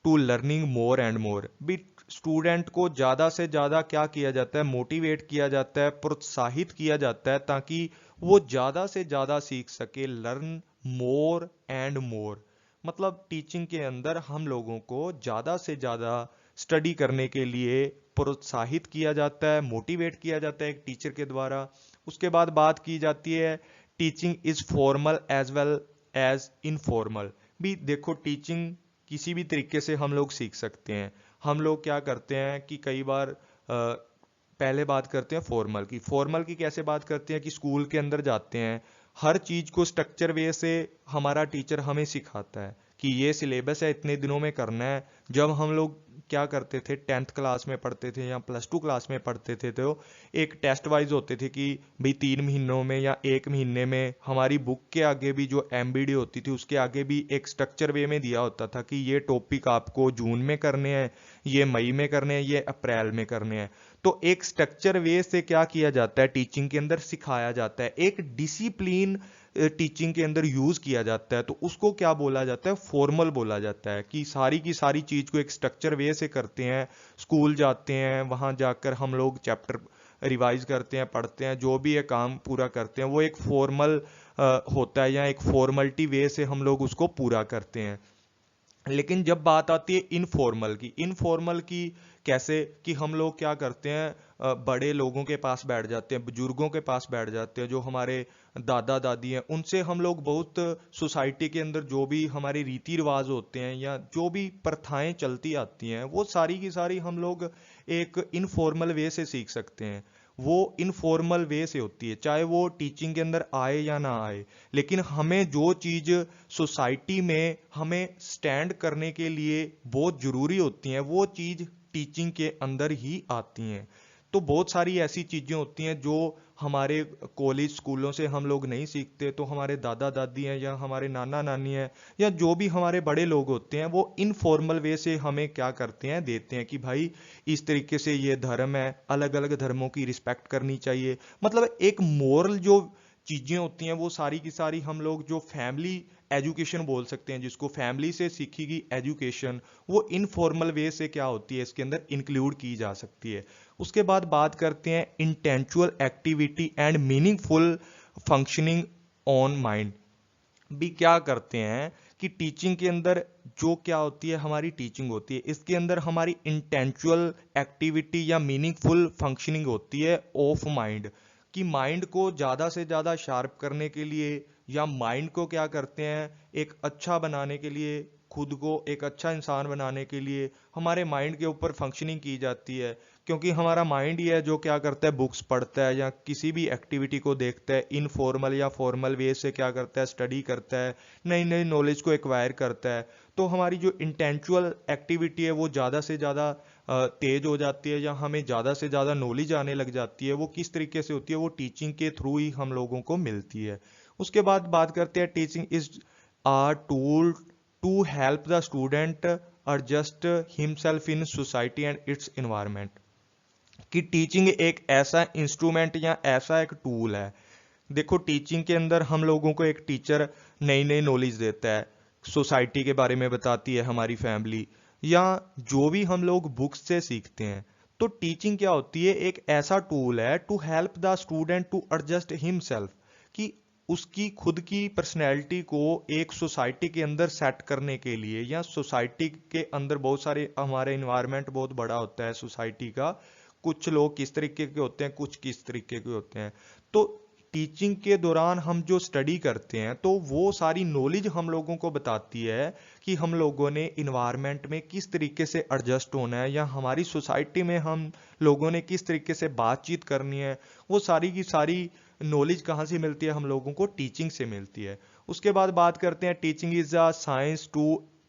to learning more and more. भी स्टूडेंट को ज़्यादा से ज़्यादा क्या किया जाता है, मोटिवेट किया जाता है, प्रोत्साहित किया जाता है ताकि वो ज़्यादा से ज़्यादा सीख सके। लर्न मोर एंड मोर मतलब टीचिंग के अंदर हम लोगों को ज़्यादा से ज़्यादा स्टडी करने के लिए प्रोत्साहित किया जाता है, मोटिवेट किया जाता है एक टीचर के द्वारा। उसके बाद बात की जाती है teaching is formal as well as informal. भी देखो टीचिंग किसी भी तरीके से हम लोग सीख सकते हैं। हम लोग क्या करते हैं कि कई बार पहले बात करते हैं फॉर्मल की। फॉर्मल की कैसे बात करते हैं कि स्कूल के अंदर जाते हैं, हर चीज को स्ट्रक्चर वे से हमारा टीचर हमें सिखाता है कि ये सिलेबस है, इतने दिनों में करना है। जब हम लोग क्या करते थे, 10th क्लास में पढ़ते थे या +2 क्लास में पढ़ते थे, तो एक टेस्ट वाइज होते थे कि भाई 3 महीनों में या 1 महीने में हमारी बुक के आगे भी जो एमबीडी होती थी उसके आगे भी एक स्ट्रक्चर वे में दिया होता था कि ये टॉपिक आपको जून में करने हैं, ये मई में करने हैं, ये अप्रैल में करने हैं। तो एक स्ट्रक्चर वे से क्या किया जाता है, टीचिंग के अंदर सिखाया जाता है, एक डिसिप्लिन टीचिंग के अंदर यूज किया जाता है। तो उसको क्या बोला जाता है, फॉर्मल बोला जाता है कि सारी की सारी चीज को एक स्ट्रक्चर वे से करते हैं। स्कूल जाते हैं, वहां जाकर हम लोग चैप्टर रिवाइज करते हैं, पढ़ते हैं, जो भी ये काम पूरा करते हैं वो एक फॉर्मल होता है या एक फॉर्मलिटी वे से हम लोग उसको पूरा करते हैं। लेकिन जब बात आती है इनफॉर्मल की, इनफॉर्मल की कैसे कि हम लोग क्या करते हैं, बड़े लोगों के पास बैठ जाते हैं, बुजुर्गों के पास बैठ जाते हैं, जो हमारे दादा दादी हैं, उनसे हम लोग बहुत सोसाइटी के अंदर जो भी हमारे रीति रिवाज होते हैं या जो भी प्रथाएं चलती आती हैं वो सारी की सारी हम लोग एक इनफॉर्मल वे से सीख सकते हैं। वो इनफॉर्मल वे से होती है, चाहे वो टीचिंग के अंदर आए या ना आए। लेकिन हमें जो चीज सोसाइटी में हमें स्टैंड करने के लिए बहुत जरूरी होती हैं वो चीज टीचिंग के अंदर ही आती हैं। तो बहुत सारी ऐसी चीजें होती हैं जो हमारे कॉलेज स्कूलों से हम लोग नहीं सीखते, तो हमारे दादा दादी हैं या हमारे नाना नानी हैं या जो भी हमारे बड़े लोग होते हैं वो इनफॉर्मल वे से हमें क्या करते हैं, देते हैं कि भाई इस तरीके से ये धर्म है, अलग अलग धर्मों की रिस्पेक्ट करनी चाहिए। मतलब एक मोरल जो चीजें होती हैं वो सारी की सारी हम लोग जो फैमिली एजुकेशन बोल सकते हैं, जिसको फैमिली से सीखी गई एजुकेशन, वो इनफॉर्मल वे से क्या होती है इसके अंदर इंक्लूड की जा सकती है। उसके बाद बात करते हैं intentional activity and meaningful functioning on mind. भी क्या करते हैं कि टीचिंग के अंदर जो क्या होती है, हमारी टीचिंग होती है, इसके अंदर हमारी इंटेंचुअल एक्टिविटी या मीनिंगफुल फंक्शनिंग होती है ऑफ माइंड, कि माइंड को ज़्यादा से ज़्यादा शार्प करने के लिए या माइंड को क्या करते हैं एक अच्छा बनाने के लिए, खुद को एक अच्छा इंसान बनाने के लिए हमारे माइंड के ऊपर फंक्शनिंग की जाती है। क्योंकि हमारा माइंड ही है जो क्या करता है, बुक्स पढ़ता है या किसी भी एक्टिविटी को देखता है, इनफॉर्मल या फॉर्मल वे से क्या करता है, स्टडी करता है, नई नई नॉलेज को एक्वायर करता है। तो हमारी जो इंटेंचुअल एक्टिविटी है वो ज़्यादा से ज़्यादा तेज हो जाती है या हमें ज़्यादा से ज़्यादा नॉलेज आने लग जाती है। वो किस तरीके से होती है, वो टीचिंग के थ्रू ही हम लोगों को मिलती है। उसके बाद बात करते हैं teaching is a tool to help the student adjust himself in society and its environment। कि टीचिंग एक ऐसा इंस्ट्रूमेंट या ऐसा एक टूल है। देखो, टीचिंग के अंदर हम लोगों को एक टीचर नई नई नॉलेज देता है, सोसाइटी के बारे में बताती है, हमारी फैमिली या जो भी हम लोग बुक्स से सीखते हैं। तो टीचिंग क्या होती है? एक ऐसा टूल है to help the student to adjust himself, कि उसकी खुद की पर्सनैलिटी को एक सोसाइटी के अंदर सेट करने के लिए, या सोसाइटी के अंदर बहुत सारे, हमारे इन्वायरमेंट बहुत बड़ा होता है सोसाइटी का, कुछ लोग किस तरीके के होते हैं, कुछ किस तरीके के होते हैं। तो टीचिंग के दौरान हम जो स्टडी करते हैं तो वो सारी नॉलेज हम लोगों को बताती है कि हम लोगों ने इन्वायरमेंट में किस तरीके से एडजस्ट होना है, या हमारी सोसाइटी में हम लोगों ने किस तरीके से बातचीत करनी है। वो सारी की सारी नॉलेज कहाँ से मिलती है? हम लोगों को टीचिंग से मिलती है। उसके बाद बात करते हैं, teaching is a science to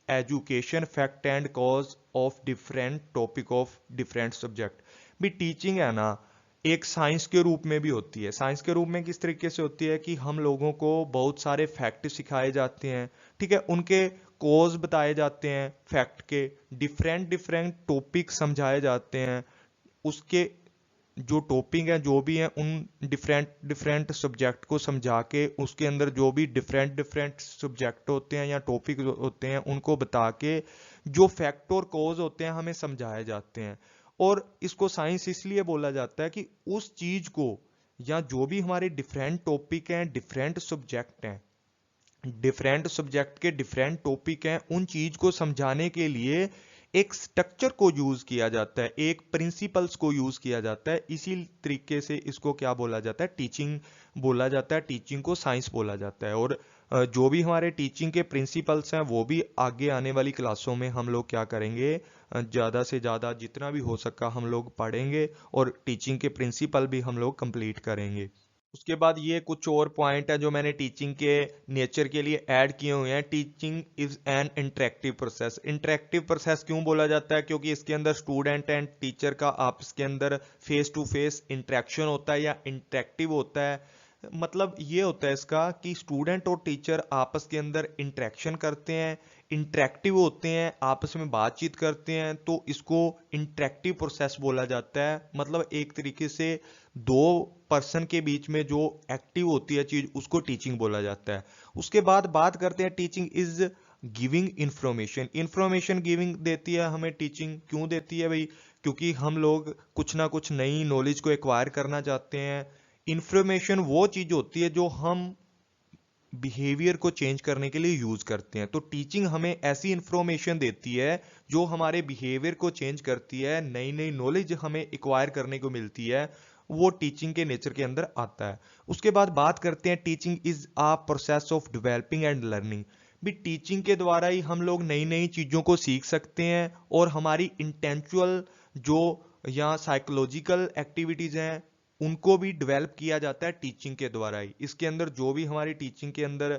education fact and cause of different topic of different subject. भी टीचिंग है ना, एक साइंस के रूप में भी होती है। साइंस के रूप में किस तरीके से होती है? कि हम लोगों को बहुत सारे फैक्ट सिखाए जाते हैं, ठीक है, उनके कोज बताए जाते हैं, फैक्ट के डिफरेंट डिफरेंट टॉपिक समझाए जाते हैं। उसके जो टॉपिक हैं, जो भी हैं, उन डिफरेंट डिफरेंट सब्जेक्ट को समझा के उसके अंदर जो भी डिफरेंट डिफरेंट सब्जेक्ट होते हैं या टॉपिक होते हैं उनको बता के जो फैक्ट और कॉज होते हैं हमें समझाए जाते हैं। और इसको साइंस इसलिए बोला जाता है कि उस चीज को, या जो भी हमारे डिफरेंट टॉपिक हैं, डिफरेंट सब्जेक्ट हैं, डिफरेंट सब्जेक्ट के डिफरेंट टॉपिक हैं, उन चीज को समझाने के लिए एक स्ट्रक्चर को यूज किया जाता है, एक प्रिंसिपल्स को यूज किया जाता है। इसी तरीके से इसको क्या बोला जाता है? टीचिंग बोला जाता है, टीचिंग को साइंस बोला जाता है। और जो भी हमारे टीचिंग के प्रिंसिपल्स हैं वो भी आगे आने वाली क्लासों में हम लोग क्या करेंगे, ज़्यादा से ज़्यादा जितना भी हो सका हम लोग पढ़ेंगे और टीचिंग के प्रिंसिपल भी हम लोग कंप्लीट करेंगे। उसके बाद ये कुछ और पॉइंट है जो मैंने टीचिंग के नेचर के लिए ऐड किए हुए हैं। Teaching is N interactive process. Interactive process क्यों बोला जाता है? क्योंकि इसके अंदर स्टूडेंट एंड टीचर का आपस के अंदर फेस टू फेस इंटरेक्शन होता है या इंटरेक्टिव होता है। मतलब ये होता है इसका कि स्टूडेंट और टीचर आपस के अंदर इंटरेक्शन करते हैं, इंटरेक्टिव होते हैं, आपस में बातचीत करते हैं, तो इसको इंटरेक्टिव प्रोसेस बोला जाता है। मतलब एक तरीके से दो पर्सन के बीच में जो एक्टिव होती है चीज, उसको टीचिंग बोला जाता है। उसके बाद बात करते हैं, teaching is giving information. Information giving देती है हमें टीचिंग। क्यों देती है भाई? क्योंकि हम लोग कुछ ना कुछ नई नॉलेज को एक्वायर करना चाहते हैं। इंफॉर्मेशन वो चीज होती है जो हम बिहेवियर को चेंज करने के लिए यूज करते हैं। तो टीचिंग हमें ऐसी इंफॉर्मेशन देती है जो हमारे बिहेवियर को चेंज करती है, नई नई नॉलेज हमें एक्वायर करने को मिलती है, वो टीचिंग के नेचर के अंदर आता है। उसके बाद बात करते हैं, teaching is a process of developing and learning. भी टीचिंग के द्वारा ही हम लोग नई नई चीजों को सीख सकते हैं, और हमारी इंटेलेक्चुअल जो या साइकोलॉजिकल एक्टिविटीज हैं उनको भी डेवलप किया जाता है टीचिंग के द्वारा ही। इसके अंदर जो भी हमारी टीचिंग के अंदर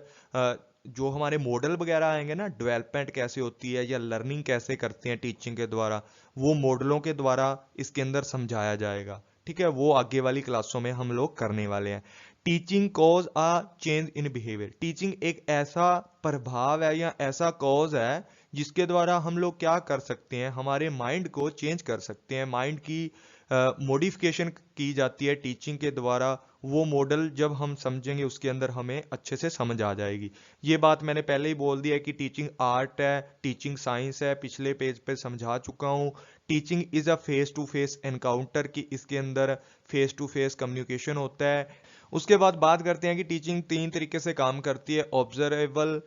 जो हमारे मॉडल वगैरह आएंगे ना, डेवलपमेंट कैसे होती है या लर्निंग कैसे करते हैं टीचिंग के द्वारा, वो मॉडलों के द्वारा इसके अंदर समझाया जाएगा। ठीक है, वो आगे वाली क्लासों में हम लोग करने वाले हैं। Teaching cause a change in behaviour. Teaching एक ऐसा प्रभाव है या ऐसा कॉज है जिसके द्वारा हम लोग क्या कर सकते हैं, हमारे माइंड को चेंज कर सकते हैं, माइंड की मॉडिफिकेशन की जाती है टीचिंग के द्वारा। वो मॉडल जब हम समझेंगे उसके अंदर हमें अच्छे से समझ आ जाएगी। ये बात मैंने पहले ही बोल दिया है कि टीचिंग आर्ट है, टीचिंग साइंस है, पिछले पेज पे समझा चुका हूँ। Teaching is a face to face encounter, की इसके अंदर फेस टू फेस कम्युनिकेशन होता है। उसके बाद बात करते हैं कि टीचिंग तीन तरीके से काम करती है, ऑब्जर्वेबल,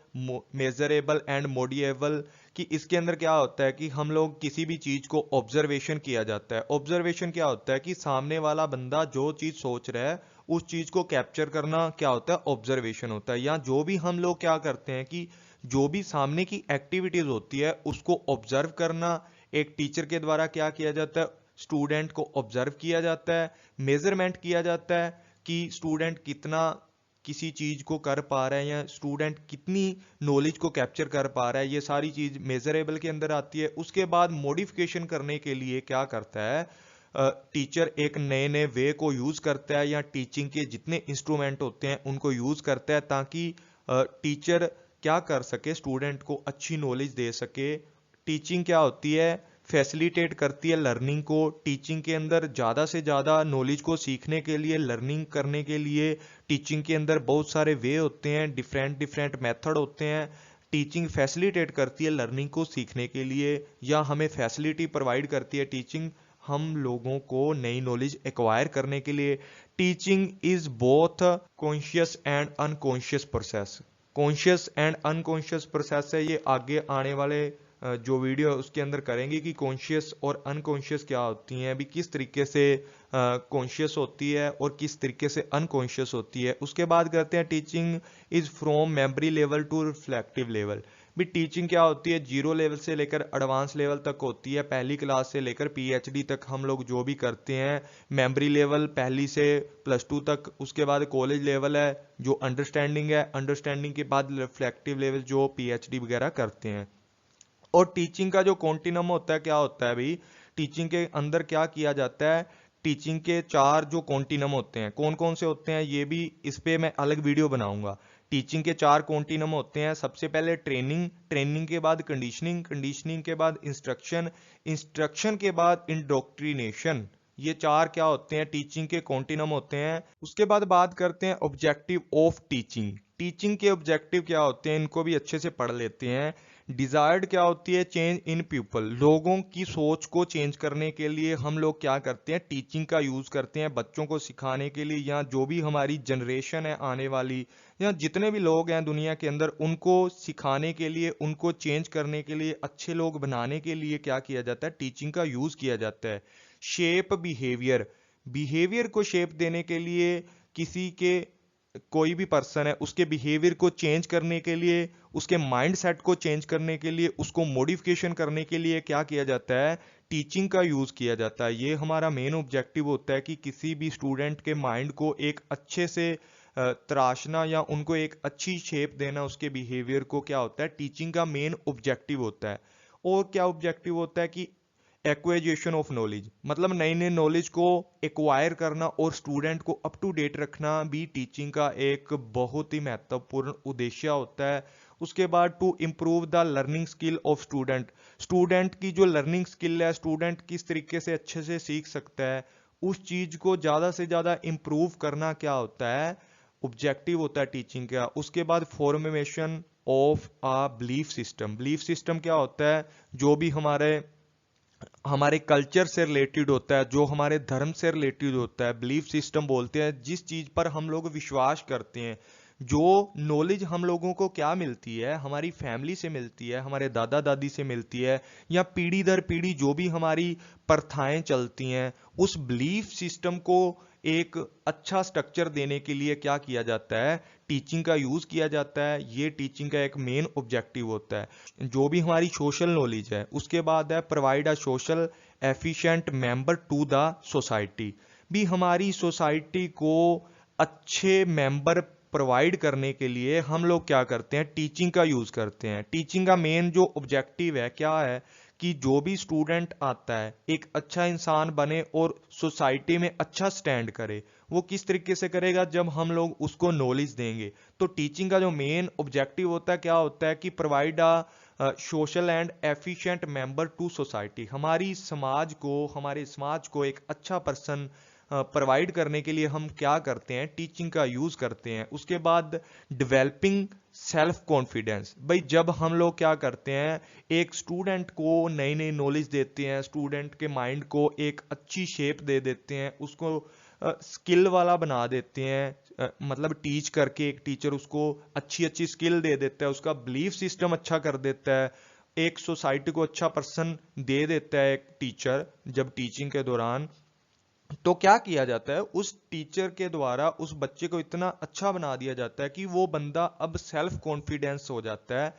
मेजरेबल एंड मोडिएबल। कि इसके अंदर क्या होता है कि हम लोग किसी भी चीज को ऑब्जर्वेशन किया जाता है। ऑब्जर्वेशन क्या होता है कि सामने वाला बंदा जो चीज सोच रहा है उस चीज को कैप्चर करना क्या होता है, ऑब्जर्वेशन होता है। या जो भी हम लोग क्या करते हैं कि जो भी सामने की एक्टिविटीज होती है उसको ऑब्जर्व करना। एक टीचर के द्वारा क्या किया जाता है, स्टूडेंट को ऑब्जर्व किया जाता है, मेजरमेंट किया जाता है कि स्टूडेंट कितना किसी चीज को कर पा रहा है या स्टूडेंट कितनी नॉलेज को कैप्चर कर पा रहा है, ये सारी चीज मेजरेबल के अंदर आती है। उसके बाद मॉडिफिकेशन करने के लिए क्या करता है, टीचर एक नए नए वे को यूज करता है या टीचिंग के जितने इंस्ट्रूमेंट होते हैं उनको यूज करता है, ताकि टीचर क्या कर सके, स्टूडेंट को अच्छी नॉलेज दे सके। टीचिंग क्या होती है, फैसिलिटेट करती है लर्निंग को। टीचिंग के अंदर ज़्यादा से ज़्यादा नॉलेज को सीखने के लिए, लर्निंग करने के लिए टीचिंग के अंदर बहुत सारे वे होते हैं, डिफरेंट डिफरेंट मेथड होते हैं। टीचिंग फैसिलिटेट करती है लर्निंग को सीखने के लिए, या हमें फैसिलिटी प्रोवाइड करती है टीचिंग हम लोगों को नई नॉलेज एक्वायर करने के लिए। Teaching is both conscious and unconscious process. Conscious and unconscious process है, ये आगे आने वाले जो वीडियो है उसके अंदर करेंगे कि कॉन्शियस और अनकॉन्शियस क्या होती हैं, अभी किस तरीके से कॉन्शियस होती है और किस तरीके से अनकॉन्शियस होती है। उसके बाद करते हैं teaching is from memory level to reflective level. भी टीचिंग क्या होती है, जीरो लेवल से लेकर एडवांस लेवल तक होती है। पहली क्लास से लेकर पीएचडी तक हम लोग जो भी करते हैं, मेमोरी लेवल पहली से +2 तक। उसके बाद कॉलेज लेवल है जो अंडरस्टैंडिंग है, अंडरस्टैंडिंग के बाद रिफ्लेक्टिव लेवल जो पीएचडी वगैरह करते हैं। और टीचिंग का जो कॉन्टिनम होता है क्या होता है भाई, टीचिंग के अंदर क्या किया जाता है, टीचिंग के 4 जो कॉन्टिनम होते हैं, कौन कौन से होते हैं ये भी इस पे मैं अलग वीडियो बनाऊंगा। टीचिंग के 4 कॉन्टिनम होते हैं। सबसे पहले ट्रेनिंग, ट्रेनिंग के बाद कंडीशनिंग, कंडीशनिंग के बाद इंस्ट्रक्शन, इंस्ट्रक्शन के बाद इंडोक्ट्रिनेशन। ये 4 क्या होते हैं, टीचिंग के कॉन्टिनम होते हैं। उसके बाद बात करते हैं ऑब्जेक्टिव ऑफ टीचिंग। टीचिंग के ऑब्जेक्टिव क्या होते हैं, इनको भी अच्छे से पढ़ लेते हैं। डिजायर्ड क्या होती है, चेंज इन पीपल, लोगों की सोच को चेंज करने के लिए हम लोग क्या करते हैं, टीचिंग का यूज करते हैं बच्चों को सिखाने के लिए, या जो भी हमारी जनरेशन है आने वाली, या जितने भी लोग हैं दुनिया के अंदर, उनको सिखाने के लिए, उनको चेंज करने के लिए, अच्छे लोग बनाने के लिए क्या किया जाता है, टीचिंग का यूज किया जाता है। शेप बिहेवियर, बिहेवियर को शेप देने के लिए, किसी के कोई भी पर्सन है उसके बिहेवियर को चेंज करने के लिए, उसके माइंड सेट को चेंज करने के लिए, उसको मॉडिफिकेशन करने के लिए क्या किया जाता है, टीचिंग का यूज किया जाता है। ये हमारा मेन ऑब्जेक्टिव होता है कि किसी भी स्टूडेंट के माइंड को एक अच्छे से तराशना, या उनको एक अच्छी शेप देना, उसके बिहेवियर को क्या होता है, टीचिंग का मेन ऑब्जेक्टिव होता है। और क्या ऑब्जेक्टिव होता है कि एक्वाइजेशन ऑफ नॉलेज, मतलब नई नई नॉलेज को एक्वायर करना और स्टूडेंट को अप टू डेट रखना भी टीचिंग का एक बहुत ही महत्वपूर्ण उद्देश्य होता है। उसके बाद to improve the learning skill of student, student की जो लर्निंग स्किल है, स्टूडेंट किस तरीके से अच्छे से सीख सकता है, उस चीज को ज्यादा से ज्यादा इम्प्रूव करना क्या होता है, ऑब्जेक्टिव होता है टीचिंग का। उसके बाद formation of a belief system, belief system क्या होता है, जो भी हमारे कल्चर से रिलेटेड होता है, जो हमारे धर्म से रिलेटेड होता है। बिलीफ सिस्टम बोलते हैं जिस चीज पर हम लोग विश्वास करते हैं। जो नॉलेज हम लोगों को क्या मिलती है, हमारी फैमिली से मिलती है, हमारे दादा दादी से मिलती है, या पीढ़ी दर पीढ़ी जो भी हमारी प्रथाएं चलती हैं, उस बिलीफ सिस्टम को एक अच्छा स्ट्रक्चर देने के लिए क्या किया जाता है, टीचिंग का यूज किया जाता है। ये टीचिंग का एक मेन ऑब्जेक्टिव होता है। जो भी हमारी सोशल नॉलेज है, उसके बाद है provide a social efficient member to the society, भी हमारी सोसाइटी को अच्छे मेंबर प्रोवाइड करने के लिए हम लोग क्या करते हैं, टीचिंग का यूज करते हैं। टीचिंग का मेन जो ऑब्जेक्टिव है क्या है, कि जो भी स्टूडेंट आता है एक अच्छा इंसान बने और सोसाइटी में अच्छा स्टैंड करे। वो किस तरीके से करेगा, जब हम लोग उसको नॉलेज देंगे। तो टीचिंग का जो मेन ऑब्जेक्टिव होता है क्या होता है, कि provide a social and efficient member to society, हमारी समाज को, हमारे समाज को एक अच्छा पर्सन प्रोवाइड करने के लिए हम क्या करते हैं, टीचिंग का यूज करते हैं। उसके बाद डेवलपिंग सेल्फ कॉन्फिडेंस, भाई जब हम लोग क्या करते हैं, एक स्टूडेंट को नई नई नॉलेज देते हैं, स्टूडेंट के माइंड को एक अच्छी शेप दे देते हैं, उसको स्किल वाला बना देते हैं, मतलब टीच करके एक टीचर उसको अच्छी अच्छी स्किल दे देता है, उसका बिलीफ सिस्टम अच्छा कर देता है, एक सोसाइटी को अच्छा पर्सन दे देता है एक टीचर जब टीचिंग के दौरान। तो क्या किया जाता है, उस टीचर के द्वारा उस बच्चे को इतना अच्छा बना दिया जाता है कि वो बंदा अब सेल्फ कॉन्फिडेंस हो जाता है।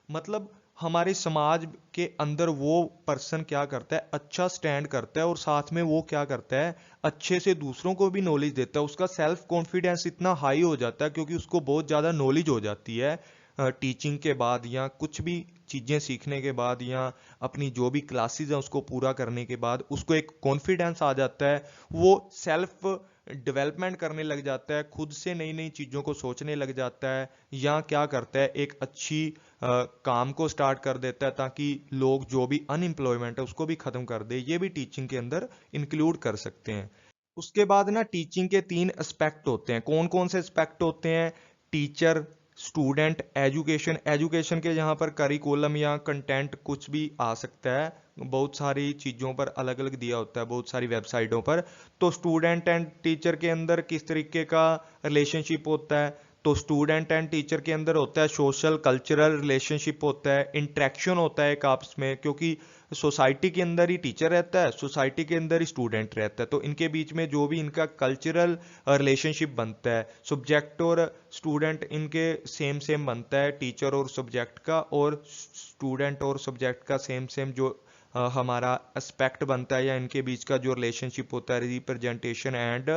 मतलब हमारे समाज के अंदर वो पर्सन क्या करता है, अच्छा स्टैंड करता है, और साथ में वो क्या करता है, अच्छे से दूसरों को भी नॉलेज देता है। उसका सेल्फ कॉन्फिडेंस इतना हाई हो जाता है क्योंकि उसको बहुत ज़्यादा नॉलेज हो जाती है टीचिंग के बाद, या कुछ भी चीज़ें सीखने के बाद, या अपनी जो भी क्लासेस हैं उसको पूरा करने के बाद उसको एक कॉन्फिडेंस आ जाता है। वो सेल्फ डेवलपमेंट करने लग जाता है, खुद से नई नई चीज़ों को सोचने लग जाता है, या क्या करता है एक अच्छी काम को स्टार्ट कर देता है ताकि लोग जो भी अनएम्प्लॉयमेंट है उसको भी ख़त्म कर दे। ये भी टीचिंग के अंदर इंक्लूड कर सकते हैं। उसके बाद ना टीचिंग के 3 एस्पेक्ट होते हैं। कौन कौन से एस्पेक्ट होते हैं? Teacher, student, education. एजुकेशन के यहाँ पर करिकुलम या कंटेंट कुछ भी आ सकता है, बहुत सारी चीज़ों पर अलग अलग दिया होता है, बहुत सारी वेबसाइटों पर। तो स्टूडेंट एंड टीचर के अंदर किस तरीके का रिलेशनशिप होता है? तो स्टूडेंट एंड टीचर के अंदर होता है सोशल कल्चरल रिलेशनशिप होता है, इंटरेक्शन होता है एक आपस में, क्योंकि सोसाइटी के अंदर ही टीचर रहता है, सोसाइटी के अंदर ही स्टूडेंट रहता है, तो इनके बीच में जो भी इनका कल्चरल रिलेशनशिप बनता है, सब्जेक्ट और स्टूडेंट इनके सेम सेम बनता है, टीचर और सब्जेक्ट का, और स्टूडेंट और सब्जेक्ट का सेम सेम जो हमारा एस्पेक्ट बनता है या इनके बीच का जो रिलेशनशिप होता है, रिप्रेजेंटेशन एंड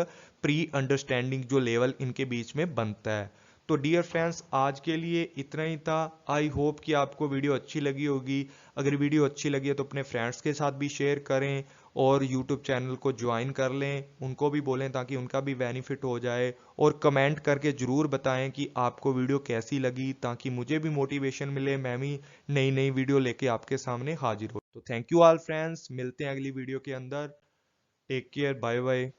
प्री अंडरस्टैंडिंग जो लेवल इनके बीच में बनता है। तो डियर फ्रेंड्स, आज के लिए इतना ही था। आई होप कि आपको वीडियो अच्छी लगी होगी। अगर वीडियो अच्छी लगी है तो अपने फ्रेंड्स के साथ भी शेयर करें और यूट्यूब चैनल को ज्वाइन कर लें, उनको भी बोलें ताकि उनका भी बेनिफिट हो जाए। और कमेंट करके ज़रूर बताएं कि आपको वीडियो कैसी लगी, ताकि मुझे भी मोटिवेशन मिले, मैं भी नई नई वीडियो लेके आपके सामने हाजिर हो। तो थैंक यू ऑल फ्रेंड्स, मिलते हैं अगली वीडियो के अंदर। Take care, bye bye.